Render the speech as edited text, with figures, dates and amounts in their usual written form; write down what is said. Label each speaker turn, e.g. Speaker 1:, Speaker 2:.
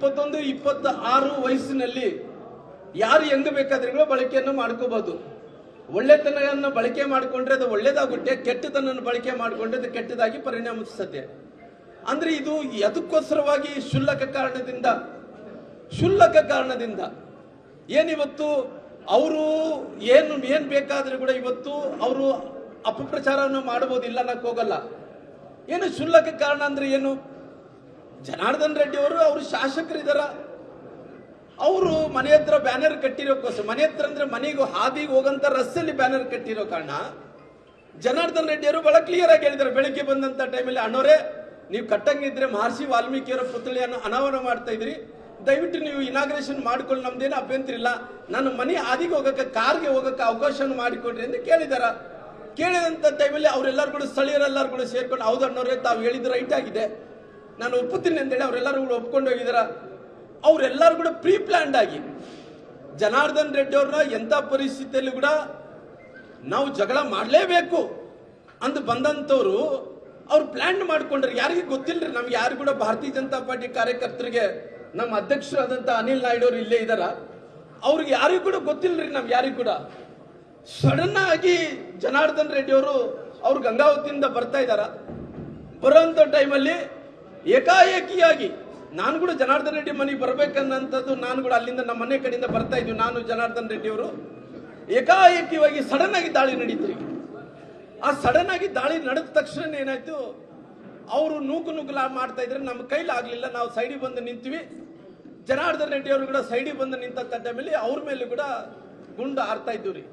Speaker 1: 21, 26 ವಯಸ್ಸಿನಲ್ಲಿ ಯಾರು ಹೆಂಗ ಬೇಕಾದ್ರೂ ಬಳಕೆಯನ್ನು ಮಾಡ್ಕೋಬಹುದು. ಒಳ್ಳೆತನವನ್ನು ಬಳಕೆ ಮಾಡಿಕೊಂಡ್ರೆ ಅದು ಒಳ್ಳೇದಾಗುತ್ತೆ, ಕೆಟ್ಟತನವನ್ನು ಬಳಕೆ ಮಾಡಿಕೊಂಡ್ರೆ ಅದು ಕೆಟ್ಟದಾಗಿ ಪರಿಣಮಿಸುತ್ತೆ. ಅಂದ್ರೆ ಇದು ಅದಕ್ಕೋಸ್ಕರವಾಗಿ ಕ್ಷುಲ್ಲಕ ಕಾರಣದಿಂದ ಏನಿವತ್ತು ಅವರು ಏನ್ ಬೇಕಾದ್ರೂ ಕೂಡ ಇವತ್ತು ಅವರು ಅಪಪ್ರಚಾರವನ್ನು ಮಾಡಬಹುದಿಲ್ಲ, ಅನ್ನಕ್ ಹೋಗಲ್ಲ. ಏನು ಕ್ಷುಲ್ಲಕ ಕಾರಣ ಅಂದ್ರೆ ಏನು? ಜನಾರ್ದನ್ ರೆಡ್ಡಿ ಅವರು ಶಾಸಕರಿದಾರ, ಅವರು ಮನೆ ಹತ್ರ ಬ್ಯಾನರ್ ಕಟ್ಟಿರೋಕ್ಕೋಸ್ಕರ, ಮನೆ ಹತ್ರ ಅಂದ್ರೆ ಮನೆಗೂ ಹಾದಿಗೆ ಹೋಗಂತ ರಸ್ತೆಯಲ್ಲಿ ಬ್ಯಾನರ್ ಕಟ್ಟಿರೋ ಕಾರಣ ಜನಾರ್ದನ್ ರೆಡ್ಡಿ ಅವರು ಬಹಳ ಕ್ಲಿಯರ್ ಆಗಿ ಹೇಳಿದ್ದಾರೆ. ಬೆಳಿಗ್ಗೆ ಬಂದಂತ ಟೈಮಲ್ಲಿ, ಅಣ್ಣೋರೇ ನೀವು ಕಟ್ಟಂಗಿದ್ರೆ ಮಹರ್ಷಿ ವಾಲ್ಮೀಕಿಯವರ ಪುತ್ಳಿಯನ್ನು ಅನಾವರಣ ಮಾಡ್ತಾ ಇದ್ರಿ, ದಯವಿಟ್ಟು ನೀವು ಇನಾಗ್ರೇಷನ್ ಮಾಡ್ಕೊಳ್ಳಿ, ನಮ್ದೇನು ಅಭ್ಯಂತರ ಇಲ್ಲ, ನಾನು ಮನೆ ಹಾದಿಗೆ ಹೋಗಕ್ಕೆ ಕಾರ್ಗೆ ಹೋಗಕ್ಕೆ ಅವಕಾಶವನ್ನು ಮಾಡಿಕೊಡ್ರಿ ಅಂತ ಕೇಳಿದಾರ. ಕೇಳಿದಂತ ಟೈಮಲ್ಲಿ ಅವರೆಲ್ಲರೂ ಕೂಡ ಸ್ಥಳೀಯರೆಲ್ಲರೂ ಕೂಡ ಸೇರ್ಕೊಂಡು, ಹೌದು ಅಣ್ಣವ್ರೆ ತಾವು ಹೇಳಿದ್ದು ರೈಟ್ ಆಗಿದೆ, ನಾನು ಒಪ್ಪುತ್ತೀನಿ ಅಂತೇಳಿ ಅವರೆಲ್ಲರೂ ಕೂಡ ಒಪ್ಕೊಂಡು ಹೋಗಿದಾರ. ಅವರೆಲ್ಲರೂ ಕೂಡ ಪ್ರೀ ಪ್ಲಾನ್ಡ್ ಆಗಿ ಜನಾರ್ದನ್ ರೆಡ್ಡಿ ಅವ್ರನ್ನ ಎಂಥ ಪರಿಸ್ಥಿತಿಯಲ್ಲಿ ಕೂಡ ನಾವು ಜಗಳ ಮಾಡಲೇಬೇಕು ಅಂತ ಬಂದಂಥವ್ರು ಅವ್ರು ಪ್ಲಾನ್ ಮಾಡ್ಕೊಂಡ್ರೆ ಯಾರಿಗೆ ಗೊತ್ತಿಲ್ಲರಿ. ನಮ್ಗೆ ಯಾರು ಕೂಡ ಭಾರತೀಯ ಜನತಾ ಪಾರ್ಟಿ ಕಾರ್ಯಕರ್ತರಿಗೆ ನಮ್ಮ ಅಧ್ಯಕ್ಷರಾದಂಥ ಅನಿಲ್ ನಾಯ್ಡು ಅವರು ಇಲ್ಲೇ ಇದ್ದಾರ, ಅವ್ರಿಗೆ ಯಾರಿಗೂ ಕೂಡ ಗೊತ್ತಿಲ್ಲರಿ. ನಮ್ಗೆ ಯಾರಿಗೂ ಕೂಡ ಸಡನ್ ಆಗಿ ಜನಾರ್ದನ್ ರೆಡ್ಡಿ ಅವರು ಗಂಗಾವತಿಯಿಂದ ಬರ್ತಾ ಇದ್ದಾರ. ಬರೋಂಥ ಟೈಮಲ್ಲಿ ಏಕಾಏಕಿಯಾಗಿ ನಾನು ಕೂಡ ಜನಾರ್ದನ್ ರೆಡ್ಡಿ ಮನೆಗೆ ಬರ್ಬೇಕನ್ನಂಥದ್ದು, ನಾನು ಕೂಡ ಅಲ್ಲಿಂದ ನಮ್ಮ ಮನೆ ಕಡೆಯಿಂದ ಬರ್ತಾ ಇದ್ವಿ, ನಾನು ಜನಾರ್ದನ್ ರೆಡ್ಡಿ ಅವರು ಏಕಾಏಕಿಯಾಗಿ ಸಡನ್ ಆಗಿ ದಾಳಿ ನಡೀತ್ರಿ. ಆ ಸಡನ್ ಆಗಿ ದಾಳಿ ನಡೆದ ತಕ್ಷಣ ಏನಾಯ್ತು, ಅವರು ನೂಕುಲ ಮಾಡ್ತಾ ಇದ್ರೆ ನಮ್ಮ ಕೈಲಿ ಆಗ್ಲಿಲ್ಲ, ನಾವು ಸೈಡಿಗೆ ಬಂದು ನಿಂತೀವಿ. ಜನಾರ್ದನ್ ರೆಡ್ಡಿ ಅವರು ಕೂಡ ಸೈಡಿಗೆ ಬಂದು ನಿಂತ ಟೈಮಲ್ಲಿ ಅವ್ರ ಮೇಲೆ ಕೂಡ ಗುಂಡು ಹಾರ್ತಾ ಇದ್ದೀವಿ ರೀ.